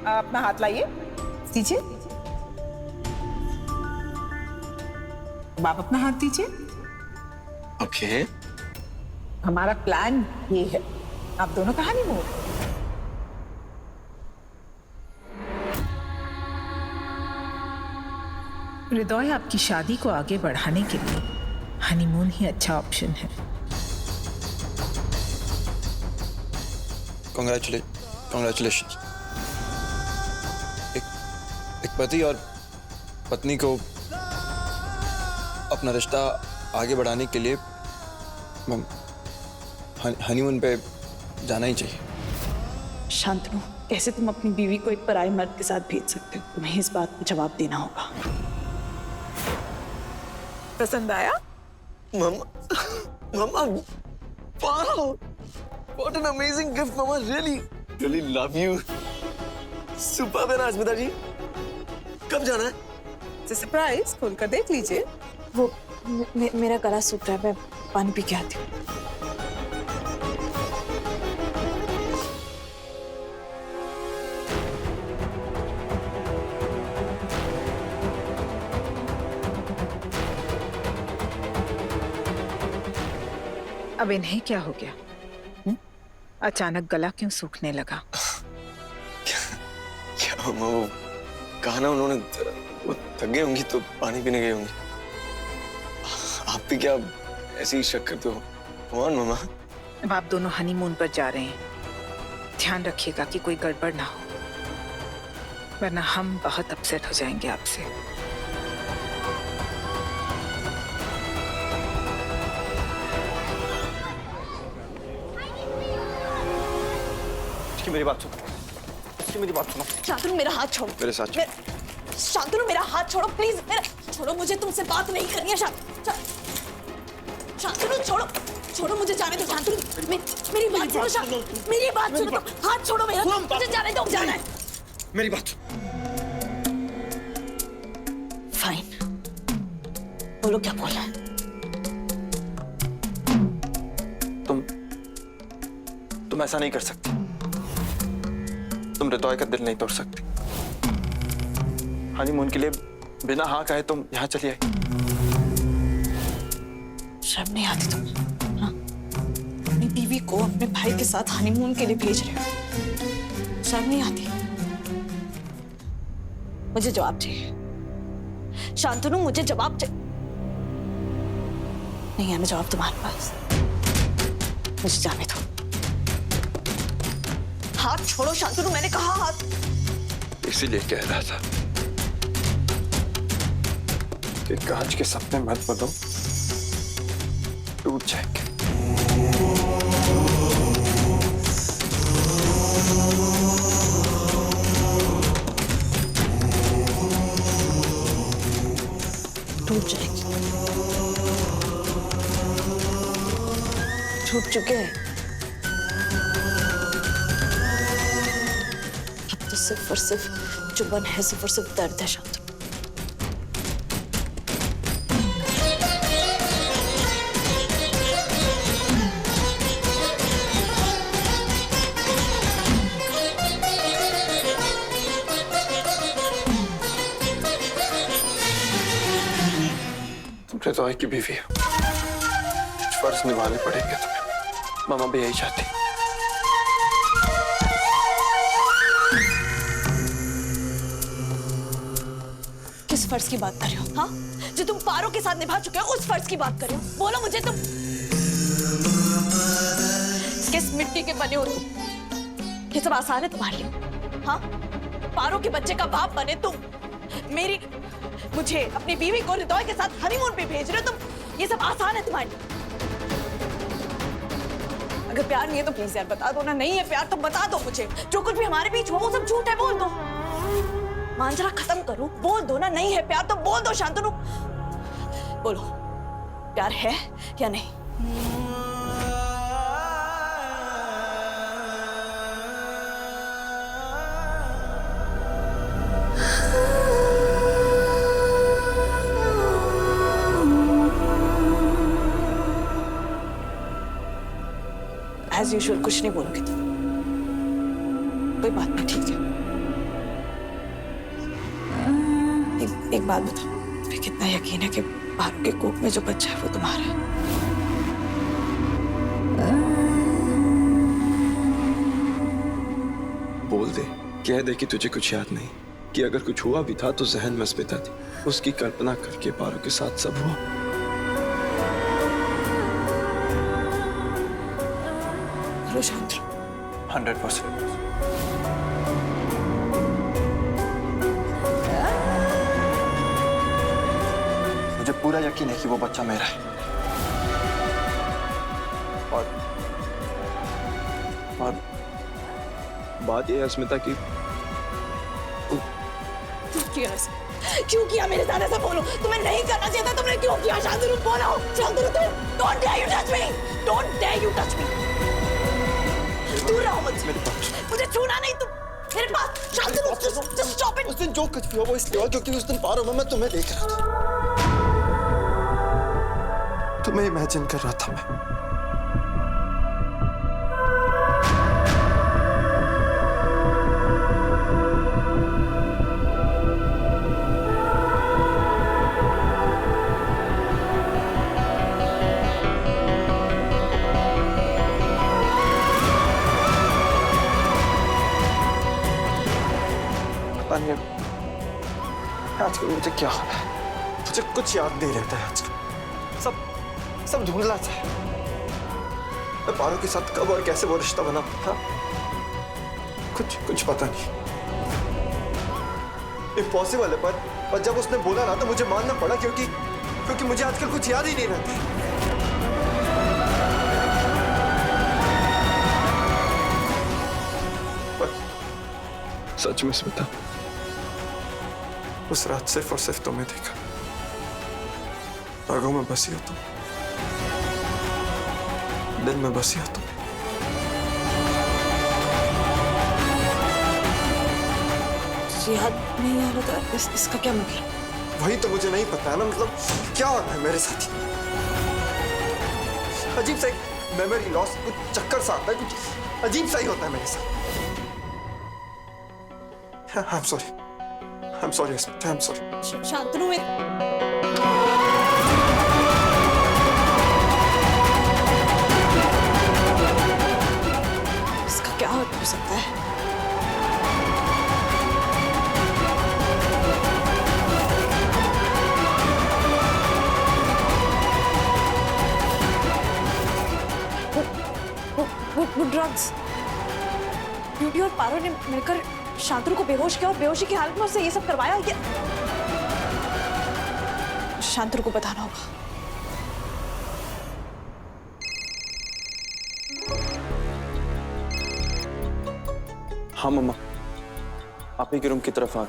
अपना हाथ लाइए, दीजिए। आप अपना हाथ दीजिए। ओके। हमारा प्लान ये है, आप दोनों का हनीमून। हृदय, आपकी शादी को आगे बढ़ाने के लिए हनीमून ही अच्छा ऑप्शन है। कॉन्ग्रेचुलेशन। एक पति और पत्नी को अपना रिश्ता आगे बढ़ाने के लिए हनीमून पे जाना ही चाहिए। शांतनु, कैसे तुम अपनी बीवी को एक पराये मर्द के साथ भेज सकते हो? तुम्हें इस बात का जवाब देना होगा। पसंद आया? मम्मा, wow! What an amazing gift, Mama. Really love you. Superb है ना अस्मिता जी? कब जाना है? सरप्राइज खोल कर देख लीजिए। वो मेरा गला सूख रहा है, मैं पानी पी के आती हूँ। अब इन्हें क्या हो गया? अचानक गला क्यों सूखने लगा? क्या मम्मा, वो कहा ना उन्होंने, वो थक गई होंगी तो पानी पीने गई होंगी। आप भी क्या ऐसे ही शक करते हो? कौन मम्मा? अब आप दोनों हनीमून पर जा रहे हैं, ध्यान रखिएगा कि कोई गड़बड़ ना हो, वरना हम बहुत अपसेट हो जाएंगे आपसे। मेरी बात सुनो, मेरी बात सुनो। शांतनु, मेरा हाथ छोड़ो। मेरे साथ चलो। शांतनु, मेरा हाथ छोड़ो प्लीज। मेरा छोड़ो, मुझे तुमसे बात नहीं करनी है। शांतनु, छोड़ो मुझे, जाने दो। शांतनु, मेरी बात सुनो। मेरी बात सुनो। हाथ छोड़ो मेरा, मुझे जाने दो। जाना है। मेरी बात सुनो। फाइन, बोलो क्या बोलना है। तुम ऐसा नहीं कर सकती। तुम हृदय का दिल नहीं तोड़ सकती। हनीमून के लिए बिना हाँ कहे तुम यहाँ चली आई। शर्म नहीं आती तुम? हाँ? अपनी बीवी को अपने भाई के साथ हनीमून के लिए भेज रहे हो, शर्म नहीं आती? मुझे जवाब चाहिए शांतनु, मुझे जवाब चाहिए। नहीं है ना जवाब तुम्हारे पास? मुझे जाने दो। हाथ छोड़ो शांतनु, मैंने कहा हाथ। इसीलिए कह रहा था कि कांच के सपने मत बनो, टूट जाएंगे। टूट जाएंगे, टूट चुके हैं। सिर्फ और सिर्फ चुभन है, सिर्फ और सिर्फ दर्द है शांतनु। तुम हृदय की बीवी हो, फर्ज निभाने पड़ेंगे तुम्हें। मामा भी यही चाहती। किस फर्ज की बात कर रहे हो? हाँ, जो तुम पारो के साथ निभा चुके हो, उस फर्ज की बात कर रहे हो? बोलो मुझे, तुम किस मिट्टी के बने हो तुम? ये सब आसान है तुम्हारे लिए? हाँ, पारो के बच्चे का बाप बने तुम, मुझे अपनी बीवी को हृदय के साथ हनीमून पे भेज रहे हो तुम। ये सब आसान है तुम्हारे लिए? अगर प्यार नहीं है तो प्लीज यार बता दो ना। नहीं है प्यार तो बता दो मुझे। जो कुछ भी हमारे बीच हुआ वो सब झूठ है, बोल दो। मांजरा खत्म करो, बोल दो ना। नहीं है प्यार तो बोल दो शांतनु। बोलो, प्यार है या नहीं? एज यूजुअल कुछ नहीं बोलोगे तुम? कोई बात नहीं, ठीक है। एक बात बताओ, मुझे कितना यकीन है कि पारू के कोख में जो बच्चा है वो तुम्हारा है? बोल दे, कह दे कि तुझे कुछ याद नहीं, कि अगर कुछ हुआ भी था तो जहन में अस्मिता थी, उसकी कल्पना करके पारू के साथ सब हुआ। लो शांत रहो। 100%। मुझे पूरा यकीन है कि वो बच्चा मेरा है। और बात ये है अस्मिता की, क्यों किया मेरे साथ ऐसा? बोलो, तुम्हें नहीं करना चाहिए था, तुमने क्यों किया? शांतनु बोलो, Shantanu don't dare you touch me, don't dare you touch me. दूर रहो मुझसे, मुझे छूना नहीं तुम मेरे पास। Shantanu just stop it. उस दिन जो कुछ भी हुआ वो इसलिए हुआ क्योंकि उस दिन पारो में मैं तुम्हें देख रहा था, तुम्हें इमेजिन कर रहा था मैं। आजकल मुझे क्या हो रहा है? मुझे कुछ याद नहीं रहता है आजकल, सब धुंधला सा है। मैं पारो के साथ कब और कैसे वो रिश्ता बना था, कुछ पता नहीं। इम्पॉसिबल है, पर जब उसने बोला ना तो मुझे मानना पड़ा, क्योंकि मुझे आजकल कुछ याद ही नहीं रहता। सच में स्मिता, उस रात सिर्फ और सिर्फ तुम्हें देखा, आंखों में बसी हो तुम, दिल में बसी हो तुम। याद नहीं आ रहा था, इसका क्या मतलब? वही तो मुझे नहीं पता है ना, मतलब क्या हो रहा है मेरे साथ? अजीब सा एक मेमोरी लॉस, कुछ चक्कर सा आता है, कुछ अजीब सा ही होता है मेरे साथ। I'm sorry, Asmita, I'm sorry. Shantanu में इसका क्या हो सकता है? वो ड्रग्स ब्यूटी और पारो ने मिलकर शांतनु को बेहोश किया और बेहोशी की हालत में उससे ये सब करवाया। ये शांतनु को बताना होगा। हाँ मम्मा, आप ही के रूम की तरफ आ।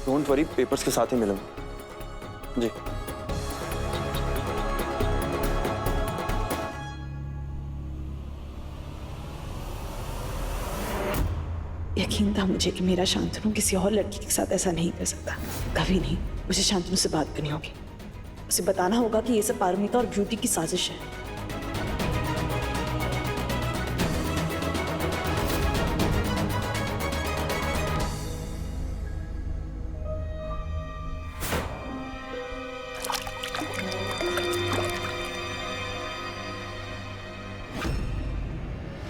डोंट वरी, पेपर्स के साथ ही मिलूंगा जी। यकीन था मुझे कि मेरा शांतनु किसी और लड़की के साथ ऐसा नहीं कर सकता, कभी नहीं। मुझे शांतनु से बात करनी होगी, उसे बताना होगा कि ये सब पारमिता और ब्यूटी की साजिश है।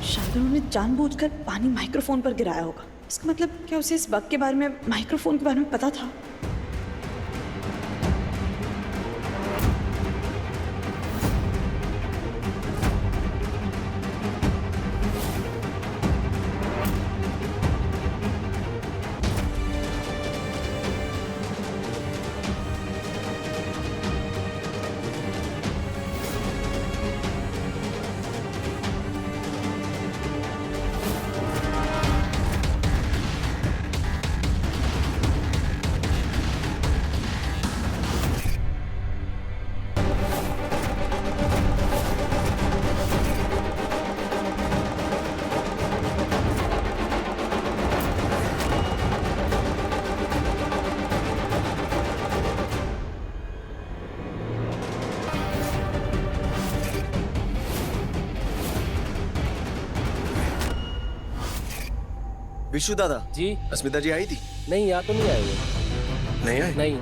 शांतनु ने जानबूझकर पानी माइक्रोफोन पर गिराया होगा। इसका मतलब क्या उसे इस बग के बारे में, माइक्रोफोन के बारे में पता था? विशु दादा जी अस्मिता जी आई थी? नहीं, यहाँ तो नहीं आए वो। नहीं आए? नहीं।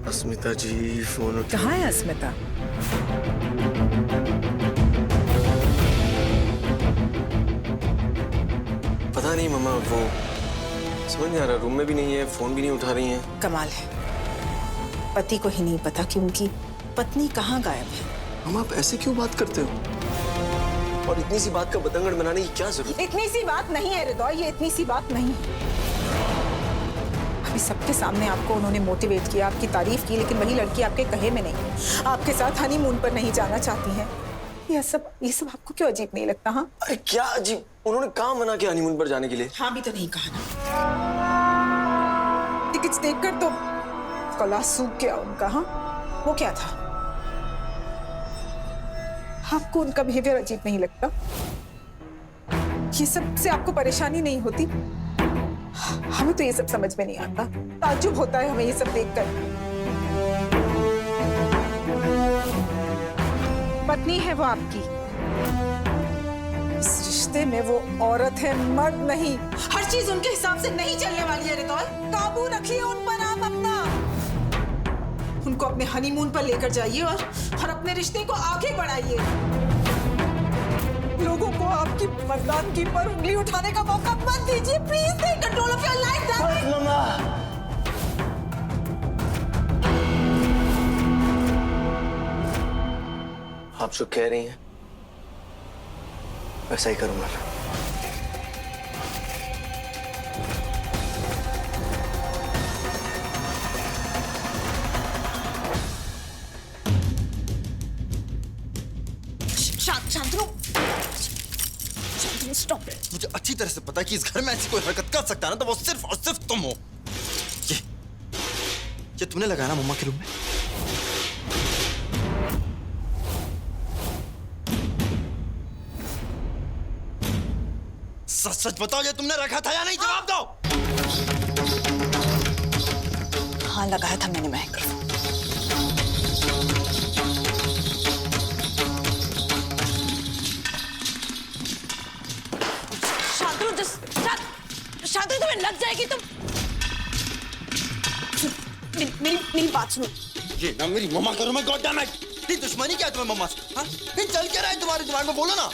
अस्मिता जी फोन उठा। कहाँ है अस्मिता? पता नहीं मम्मा, वो समझ नहीं आ रहा, रूम में भी नहीं है, फोन भी नहीं उठा रही हैं। कमाल है, पति को ही नहीं पता कि उनकी पत्नी कहाँ गायब है। मम्मा आप ऐसे क्यों बात करते हो? और इतनी सी बात का बतंगड़ बनाने की क्या जरूरत? इतनी सी बात नहीं है हृदय, ये इतनी सी बात नहीं है। अभी सबके सामने आपको उन्होंने मोटिवेट किया, आपकी तारीफ की, लेकिन वही लड़की आपके कहे में नहीं, आपके साथ हनीमून पर नहीं जाना चाहती है। ये सब आपको क्यों अजीब नहीं लगता? हाँ, अरे क्या अजीब, उन्होंने कहाँ मना किया हनीमून पर जाने के लिए? हाँ भी तो नहीं कहा ना। टिकट्स देखकर तो गला सूख गया उनका। हाँ, वो क्या था? आपको उनका बिहेवियर अजीब नहीं लगता? ये सब से आपको परेशानी नहीं होती? हमें तो ये सब समझ में नहीं आता, ताज्जुब होता है हमें ये सब देखकर। पत्नी है वो आपकी, इस रिश्ते में वो औरत है, मर्द नहीं। हर चीज उनके हिसाब से नहीं चलने वाली है रितौल। काबू रखिए उन पर आप अपना। उनको अपने हनीमून पर लेकर जाइए और अपने रिश्ते को आगे बढ़ाइए। लोगों को आपकी मर्दानगी पर उंगली उठाने का मौका मत दीजिए। Please take control of your life. आप जो कह रही हैं वैसा ही करूंगा। शांतनु, स्टॉप। मुझे अच्छी तरह से पता है कि इस घर में ऐसी कोई हरकत कर सकता है ना, तो वो सिर्फ और सिर्फ तुम हो। ये तुमने लगाया ना मम्मा के रूम में? सच सच बताओ, ये तुमने रखा था या नहीं? जवाब दो। हाँ, लगाया था मैंने महक। शांतनु तुम्हें लग जाएगी। तुम मेरी बात सुनो। ये ना मेरी मम्मा का रूम है, गॉड डैम इट। ये दुश्मनी क्या है तुम्हें मम्मा से? हाँ, ये चल क्या रहा है तुम्हारे दिमाग में? बोलो ना।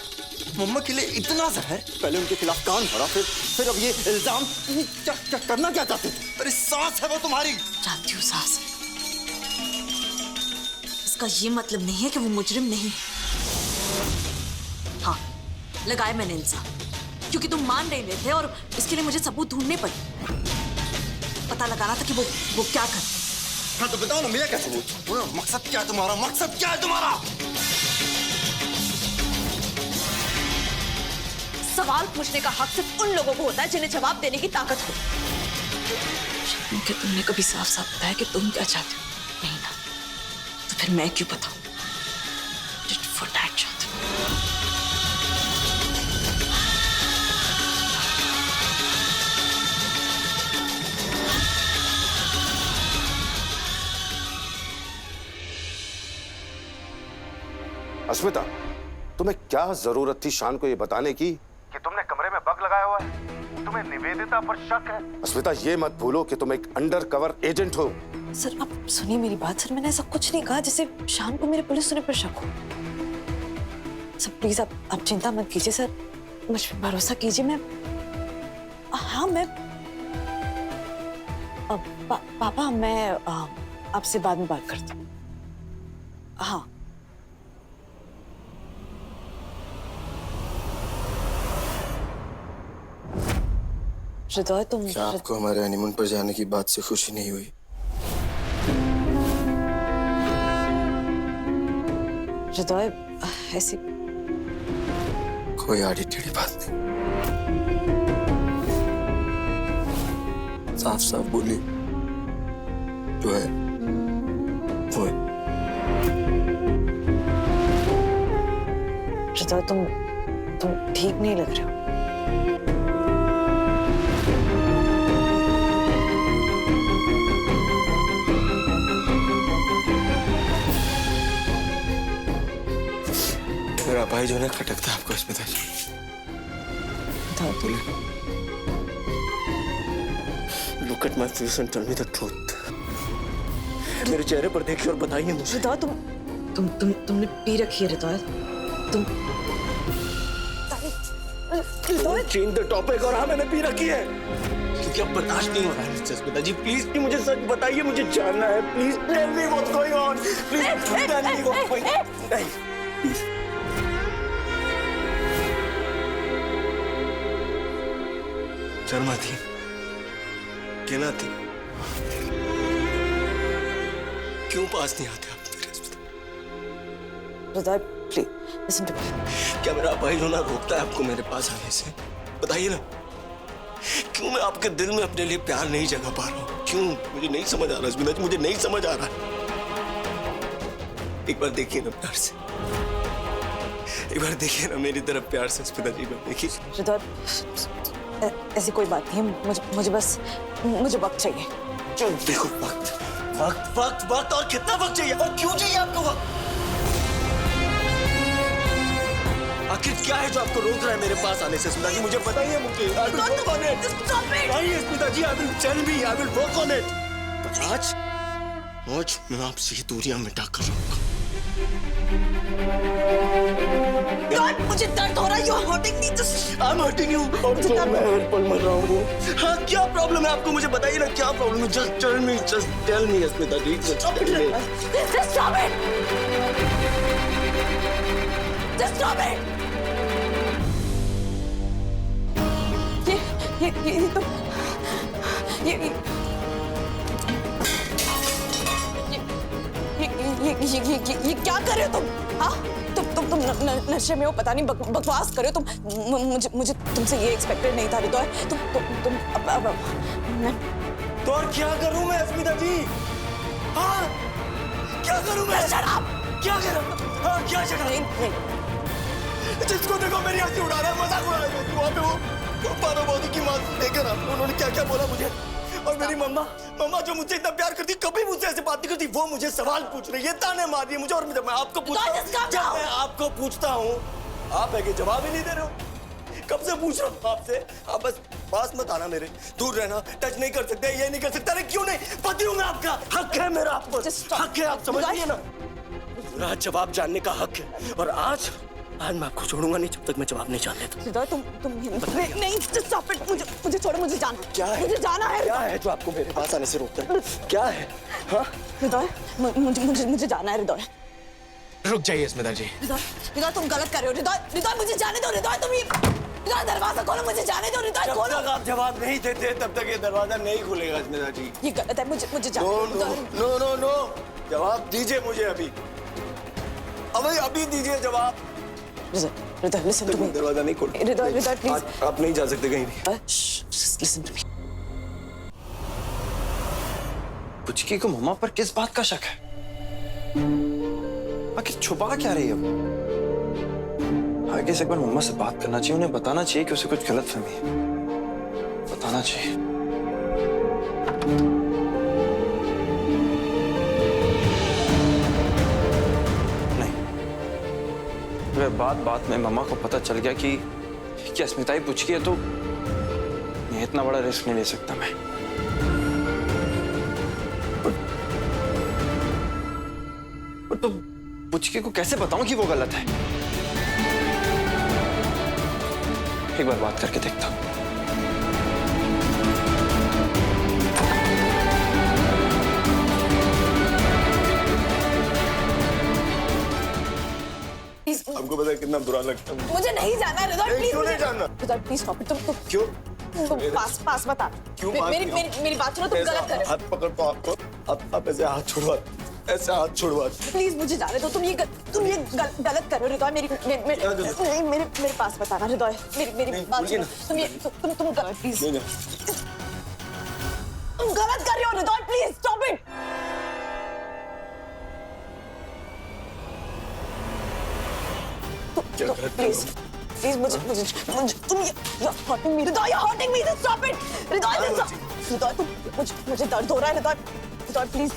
मम्मा के लिए इतना जहर, पहले उनके खिलाफ कान भरा, फिर अब ये इल्जाम। क्या करना क्या चाहते थे? अरे सास है वो तुम्हारी। जानती हूँ सास है, इसका ये मतलब नहीं है कि वो मुजरिम नहीं। हाँ, लगाए मैंने इल्जाम क्योंकि तुम मान नहीं रहे थे और इसके लिए मुझे सबूत ढूंढने पड़े। पता लगाना था कि वो क्या कर। हाँ तो बताओ ना, मेरा क्या सबूत? मकसद क्या है तुम्हारा? मकसद क्या है तुम्हारा? सवाल पूछने का हक सिर्फ उन लोगों को होता है जिन्हें जवाब देने की ताकत हो। क्या तुमने कभी साफ साफ बताया कि तुम क्या चाहते हो? नहीं ना, तो फिर मैं क्यों बताऊं? Just for that, Shantanu. अस्मिता, तुम्हें क्या जरूरत थी शान को ये बताने की कि तुमने कमरे में बग लगाया हुआ है? तुम्हें निवेदिता पर शक है? अस्मिता, ये मत भूलो कि तुम एक अंडर कवर एजेंट हो। सर आप सुनिए मेरी बात। सर मैंने ऐसा कुछ नहीं कहा जिससे शान को मेरे पुलिस होने पर शक हो। सर प्लीज आप चिंता मत कीजिए। सर मुझ पर भरोसा कीजिए। मैं हाँ मैं पापा मैं आपसे बाद में बात करती हूँ। हाँ हृदय, तुम क्या आपको हमारे हनीमून पर जाने की बात से खुशी नहीं हुई? हृदय ऐसी कोई आड़ी टेढ़ी बात नहीं, साफ साफ बोली जो है वो है। हृदय तुम ठीक नहीं लग रहे हो। मेरा भाई जो है खटकता है आपको अस्मिता जी। बताओ तुम Look at my face and tell me the truth. मेरे चेहरे पर देखिए और बताइए मुझे। हृदय तुमने पी रखी है हृदय। तुम हृदय Change the topic और हाँ मैंने पी रखी है। क्योंकि अब बर्दाश्त नहीं हो रहा है मिस्टर स्मिता जी, प्लीज मुझे सच बताइए, मुझे जानना है, please tell me what's going on, please tell me what's going on. नहीं प्लीज। शर्मा थी, कहना थी, क्यों पास नहीं आते आप मेरे स्मिता? हृदय प्लीज लिसन टू मी। क्या मेरा भाई रोना रोकता है आपको मेरे पास आने से? बताइए ना, क्यों मैं आपके दिल में अपने लिए प्यार नहीं जगा पा रहा हूँ? क्यों? मुझे नहीं समझ आ रहा स्मिता जी, मुझे नहीं समझ आ रहा। एक बार देखिए ना प्यार से, एक बार देखिए ना मेरी तरफ प्यार से स्मिता जी, देखिए। हृदय ऐसी कोई बात नहीं है, मुझे वक्त चाहिए। क्यों? देखो वक्त वक्त वक्त वक्त और कितना वक्त चाहिए और क्यों चाहिए आपको वक्त? आखिर क्या है जो आपको रोक रहा है मेरे पास आने से स्मिता जी? मुझे बताइए, मुझे I will work on it. बताइए स्मिता जी, I will tell me, I will work on it. आज मैं आपसे ही दूरियां मिटा कर रहूंगा। हृदय मुझे दर्द हो रहा है। You are hurting me. Just I'm hurting you और तो मैं हर पल मर रहा हूँ। हाँ क्या प्रॉब्लम है आपको? मुझे बताइए ना क्या प्रॉब्लम है? Just tell me Smita ji, just tell me. Just stop it. Just stop it. ये तुम ये क्या कर रहे हो तुम? हाँ तुम नशे में हो, पता नहीं बकवास कर रहे हो तुम। मुझे तुमसे ये एक्सपेक्टेड नहीं था हृदय। तुम अब मैं तो और क्या करूं मैं स्मिता जी? हाँ क्या करूं मैं? शराब क्या करूं? हाँ क्या शराब? नहीं जिसको देखो मेरी हंसी उड़ा रहा है, मजाक उड़ा रहा है। वहाँ पे वो पारो बौदी की माँ देखकर उन्होंने क्या क्या बोला मुझे। और मेरी मम्मा जो मुझसे इतना प्यार करती, कभी मुझसे ऐसे बात नहीं करती, वो मुझे सवाल पूछ रही है, ताने मार रही है मुझे। और मैं आपको पूछता हूँ, जब मैं आपको पूछता हूँ आप है कि जवाब ही नहीं दे रहे हो। कब से पूछ रहा हूँ आपसे, आप बस पास मत आना, मेरे दूर रहना, टच नहीं कर सकते, ये नहीं कर सकते। अरे क्यों नहीं? पति हूँ मैं आपका, हक है मेरा आप पर, हक है, आप समझिए ना। मेरा जवाब जानने का हक है और आज मैं आपको छोड़ूंगा नहीं जब तक मैं जवाब नहीं जान लेता। हृदय तुम नहीं स्टॉप इट। मुझे छोड़ो, मुझे जाना। क्या है? मुझे जाना है। क्या है जो आपको मेरे पास आने से रोकता है? क्या है? हाँ हृदय मुझे जाना है हृदय। रुक जाइए स्मिता जी। हृदय तुम गलत कर रहे हो। हृदय मुझे जाने दो। हृदय तुम ये दरवाजा खोलो, मुझे जाने दो। हृदय खोलो। जब तक आप जवाब नहीं देते तब तक ये दरवाजा नहीं खुलेगा स्मिता जी। ये गलत है, मुझे जाना। नो जवाब दीजिए मुझे अभी दीजिए जवाब। हृदय लिसन टू मी। दरवाजा नहीं खोल। हृदय प्लीज। आप नहीं जा सकते कहीं भी। Listen to me. पुचकी को मम्मा पर किस बात का शक है? आखिर छुपा क्या रही है वो? आगे से एक बार मम्मा से बात करना चाहिए, उन्हें बताना चाहिए कि उसे कुछ गलतफहमी है, बताना चाहिए। नहीं, बात में मम्मा को पता चल गया कि अस्मिता ही पुचकी है तो मैं इतना बड़ा रिस्क नहीं ले सकता। मैं तो पुचकी को कैसे बताऊं कि वो गलत है? एक बार बात करके देखता हूं। हमको पता है कितना बुरा लगता है। मुझे नहीं जाना हृदय, प्लीज। क्यों नहीं जाना? हृदय प्लीज स्टॉप इट। तुम क्यों? पास मत आ। क्यों? मेरी बात सुनो, तुम गलत कर रहे हो। हाथ पकड़ तो आपको, आप ऐसे हाथ छुड़वा, ऐसे हाथ छुड़वा। प्लीज मुझे जाने दो। तुम ये गलत कर रहे हो हृदय। मेरे पास मत आना हृदय। मेरी बात सुनो। तुम गलत, प्लीज। तुम गलत कर रहे हो हृदय, प्लीज स्टॉप इट। प्लीज मुझे तुम hurting me हृदय, hurting me, stop it हृदय। हृदय तुम मुझे दर्द हो रहा है हृदय, प्लीज